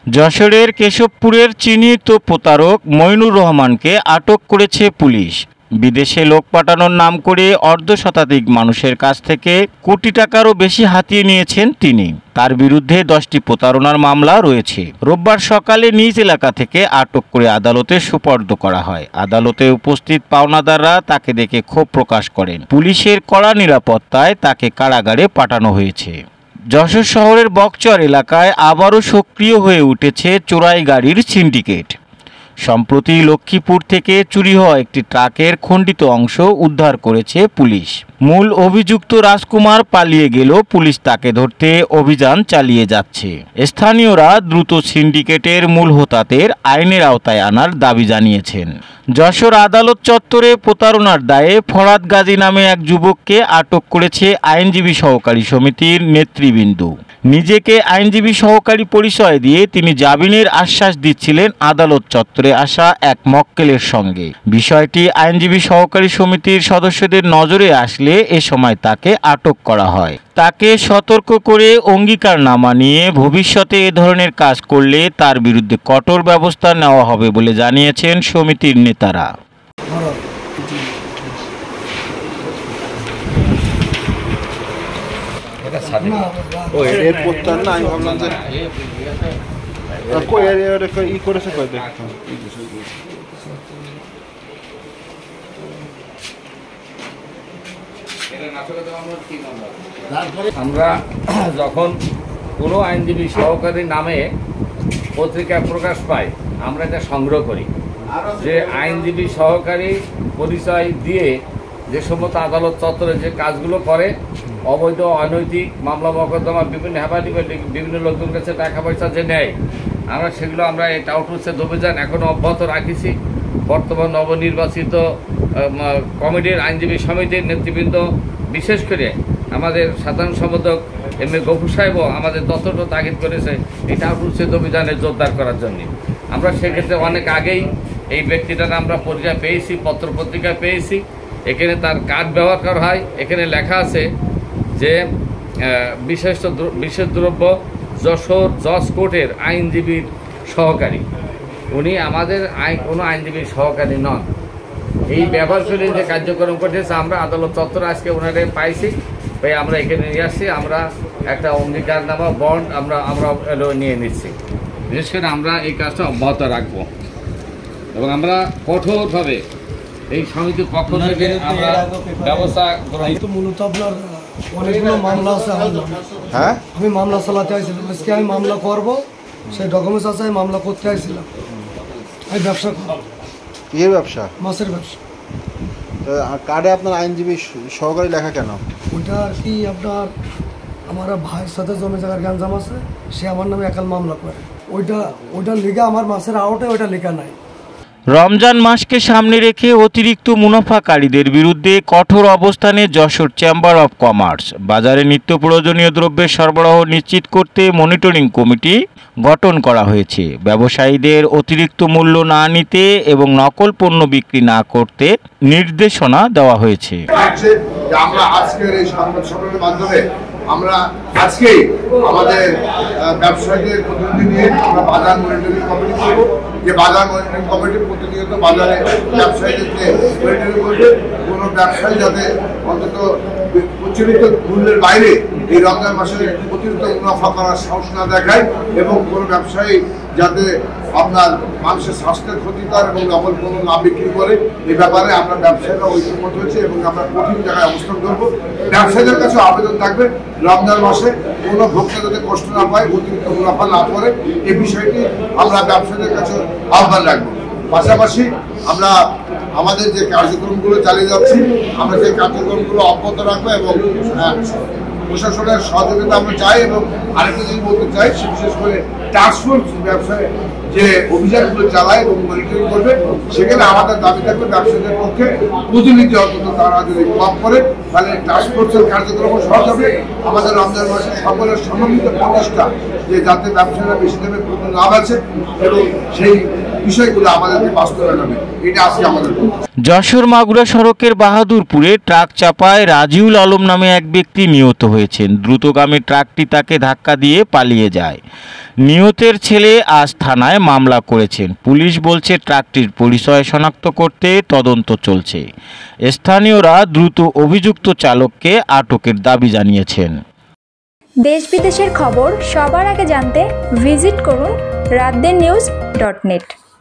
যশোরের কেশবপুরের চিহ্নিত প্রতারক মইনুর রহমানকে আটক করেছে পুলিশ। বিদেশে লোক পাঠানোর নাম করে অর্ধশতাধিক মানুষের কাছ থেকে কোটি টাকারও বেশি হাতিয়ে নিয়েছেন তিনি। তার বিরুদ্ধে 10টি প্রতারণার মামলা রয়েছে। রোববার সকালে নিজ এলাকা থেকে আটক করে আদালতে সোপর্দ করা হয়। আদালতে উপস্থিত পাওনাদাররা তাকে দেখে ক্ষোভ প্রকাশ করেন। পুলিশের কড়া নিরাপত্তায় তাকে কারাগারে পাঠানো হয়েছে। যশোর শহরের বকচর এলাকায় আবারও সক্রিয় হয়ে উঠেছে চোরাই গাড়ির সিন্ডিকেট। সম্প্রতি লক্ষ্মীপুর থেকে চুরি হওয়া একটি ট্রাকের খণ্ডিত অংশ উদ্ধার করেছে পুলিশ। মূল অভিযুক্ত রাজকুমার পালিয়ে গেলেও পুলিশ তাকে ধরতে অভিযান চালিয়ে যাচ্ছে। স্থানীয়রা দ্রুত সিন্ডিকেটের মূল হোতাদের আইনের আওতায় আনার দাবি জানিয়েছেন। যশোর আদালত চত্বরে প্রতারণার দায়ে ফরাদ গাজী নামে এক যুবককে আটক করেছে আইনজীবী সহকারী সমিতির নেতৃবৃন্দ। নিজেকে আইনজীবী সহকারী পরিচয় দিয়ে তিনি জামিনের আশ্বাস দিচ্ছিলেন আদালত চত্বরে আসা এক মক্কেলের সঙ্গে। বিষয়টি আইনজীবী সহকারী সমিতির সদস্যদের নজরে আসলে এ সময় তাকে আটক করা হয়। তাকে সতর্ক করে অঙ্গীকারনামা নিয়ে ভবিষ্যতে এ ধরনের কাজ করলে তার বিরুদ্ধে কঠোর ব্যবস্থা নেওয়া হবে বলে জানিয়েছেন সমিতির নেতারা। আমরা যখন কোনো আইনজীবী সহকারী নামে পত্রিকায় প্রকাশ পাই, আমরা এটা সংগ্রহ করি যে আইনজীবী সহকারী পরিচয় দিয়ে যে সমস্ত আদালত চত্বরে যে কাজগুলো করে, অবৈধ অনৈতিক মামলা মোকদ্দমা বিভিন্ন বিভিন্ন লোকজনের কাছে টাকা পয়সা যে নেয়, সেগুলো আমরা এই টাউটুসের অভিযান এখনও অব্যাহত রাখিছি। বর্তমান নবনির্বাচিত কমিটির আইনজীবী সমিতির নেতৃবৃন্দ, বিশেষ করে আমাদের সাধারণ সম্পাদক এম এ গফুর সাহেবও আমাদের ততটা তাগিদ করেছে এই টাউটুসের অভিযানে জোরদার করার জন্য। আমরা সেক্ষেত্রে অনেক আগেই এই ব্যক্তিটার আমরা পরিচয় পেয়েছি, পত্রপত্রিকা পেয়েছি। এখানে তার কার্ড ব্যবহার করা হয়। এখানে লেখা আছে যে বিশেষ দ্রব্য যশোর জজ কোর্টের আইনজীবীর সহকারী। উনি আমাদের কোনো আইনজীবীর সহকারী নন। এই ব্যবহার করে যে কার্যক্রম করতেছে, আমরা আদালত চত্বরে আজকে ওনাদের পাইছি, তাই আমরা এখানে নিয়ে আসছি। আমরা একটা অঙ্গীকারনামা বন্ড আমরা নিয়ে নিচ্ছি। বিশেষ করে আমরা এই কাজটা অব্যাহত রাখবো এবং আমরা কঠোরভাবে এই সমিতির পক্ষ থেকে আমরা ব্যবস্থা গ্রহণ। মূলত আপনার অনেকগুলো মামলা আছে। হ্যাঁ, আমি মামলা চালাতে আসছিলাম। আজকে আমি মামলা করব, সেই ডকুমেন্টস আছে, আমি মামলা করতে আসছিলাম। আমি ব্যবসা করব। কি ব্যবসা? মাছের ব্যবসা। কার্ডে আপনার আইনজীবী সহকারী লেখা কেন? ওইটা আর কি, আপনার আমার ভাইয়ের সাথে জমি জায়গার গ্যাঞ্জাম আছে, সে আমার নামে একাল মামলা করে। ওইটা লেখা আমার মাছের আউটে, ওইটা লেখা নাই। রমজান মাসকে সামনে রেখে অতিরিক্ত মুনাফাকারীদের বিরুদ্ধে কঠোর অবস্থানে যশোর চেম্বার অব কমার্স। বাজারে নিত্য প্রয়োজনীয় দ্রব্যের সরবরাহ নিশ্চিত করতে মনিটরিং কমিটি গঠন করা হয়েছে। ব্যবসায়ীদের অতিরিক্ত মূল্য না নিতে এবং নকল পণ্য বিক্রি না করতে নির্দেশনা দেওয়া হয়েছে। আমরা আজকের এই সংবাদ সম্মেলনের মাধ্যমে আমরা আজকেই আমাদের ব্যবসায়ীদের প্রতিনিধি নিয়ে আমরা বাজার মনিটরিং কমিটি করব। যে বাজার মনিটরিং কমিটি প্রতিনিয়ত বাজারে ব্যবসায়ীদেরকে মনিটরিং করবে। কোনো ব্যবসায়ী যাতে অন্তত প্রচলিত মূল্যের বাইরে এই রমজান মাসে অতিরিক্ত মুনাফা করার সাহস না দেখায় এবং কোনো ব্যবসায়ী যাতে আপনার মানুষের স্বাস্থ্যের ক্ষতিকর এবং নকল পণ্য না বিক্রি করে, এই ব্যাপারে আমরা ব্যবসায়ীরা ঐক্যমত হয়েছে এবং আমরা কঠিন জায়গায় অবস্থান করবো। ব্যবসায়ীদের কাছে আবেদন থাকবে, রমজান মাসে কোনো ভোক্তা যাতে কষ্ট না পায়, অতিরিক্ত মুনাফা না করে, এই বিষয়টি আমরা ব্যবসায়ীদের কাছে আহ্বান রাখবো। পাশাপাশি আমরা আমাদের যে কার্যক্রমগুলো চালিয়ে যাচ্ছি, আমরা সেই কার্যক্রমগুলো অব্যাহত রাখবো এবং প্রশাসনের সহযোগিতা আমরা চাই। এবং আরেকটা জিনিস বলতে চাই, বিশেষ করে টাস্কফোর্স ব্যবসায় যে অভিযানগুলো চালায় এবং মনিটরিং করবে, সেখানে আমাদের দাবি থাকবে ব্যবসায়ীদের পক্ষে প্রতিনিধি অন্তত তারা যদি কম করে, তাহলে টাস্কফোর্সের কার্যক্রম সহজ হবে। আমাদের রমজান মাসে সকলের সমন্বিত প্রচেষ্টা যে যাতে ব্যবসায়ীরা বেশি দামে পণ্য লাভ আছে এবং সেই বিষয়গুলো আমাদেরকে বাস্তবায়ন হবে, এটা আজকে আমাদের। যশোর মাগুরা সড়কের বাহাদুরপুরে ট্রাক চাপায় রাজিউল আলম নামে এক ব্যক্তি নিহত হয়েছেন। দ্রুতগামী ট্রাকটি তাকে ধাক্কা দিয়ে পালিয়ে যায়। নিহতের ছেলে আজ থানায় মামলা করেছেন। পুলিশ বলছে ট্রাকটির পরিচয় শনাক্ত করতে তদন্ত চলছে। স্থানীয়রা দ্রুত অভিযুক্ত চালককে আটকের দাবি জানিয়েছেন। দেশ বিদেশের খবর সবার আগে জানতে ভিজিট করুন রাতদিন নিউজ.net।